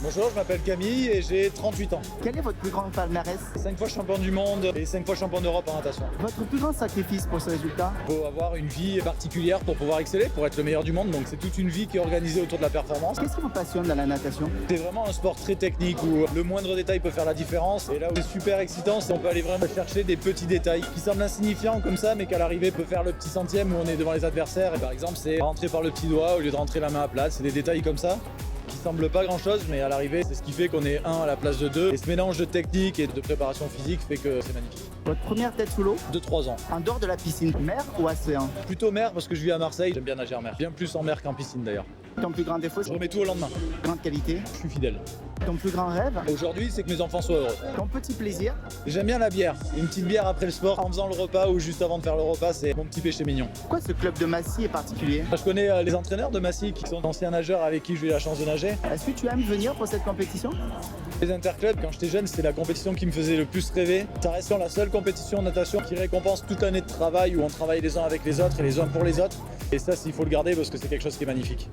Bonjour, je m'appelle Camille et j'ai 38 ans. Quel est votre plus grand palmarès? 5 fois champion du monde et 5 fois champion d'Europe en natation. Votre plus grand sacrifice pour ce résultat? Il faut avoir une vie particulière pour pouvoir exceller, pour être le meilleur du monde. Donc c'est toute une vie qui est organisée autour de la performance. Qu'est-ce qui vous passionne dans la natation? C'est vraiment un sport très technique où le moindre détail peut faire la différence. Et là où c'est super excitant, c'est qu'on peut aller vraiment chercher des petits détails qui semblent insignifiants comme ça, mais qu'à l'arrivée peut faire le petit centième où on est devant les adversaires. Et par exemple, c'est rentrer par le petit doigt au lieu de rentrer la main à plat. C'est des détails comme ça qui semblent pas grand chose, mais à l'arrivée, c'est ce qui fait qu'on est 1 à la place de 2. Et ce mélange de technique et de préparation physique fait que c'est magnifique. Votre première tête sous l'eau? De 3 ans. En dehors de la piscine, mer ou océan? Plutôt mer parce que je vis à Marseille, j'aime bien nager en mer. Bien plus en mer qu'en piscine d'ailleurs. Ton plus grand défaut? Je remets tout au lendemain. Grande qualité? Je suis fidèle. Ton plus grand rêve? Aujourd'hui, c'est que mes enfants soient heureux. Ton petit plaisir? J'aime bien la bière. Une petite bière après le sport, en faisant le repas ou juste avant de faire le repas, c'est mon petit péché mignon. Pourquoi ce club de Massy est particulier? Je connais les entraîneurs de Massy qui sont d'anciens nageurs avec qui j'ai eu la chance de nager. Est-ce que tu aimes venir pour cette compétition? Les interclubs, quand j'étais jeune, c'était la compétition qui me faisait le plus rêver. Ça reste la seule compétition de natation qui récompense toute l'année de travail où on travaille les uns avec les autres et les uns pour les autres. Et ça, il faut le garder parce que c'est quelque chose qui est magnifique.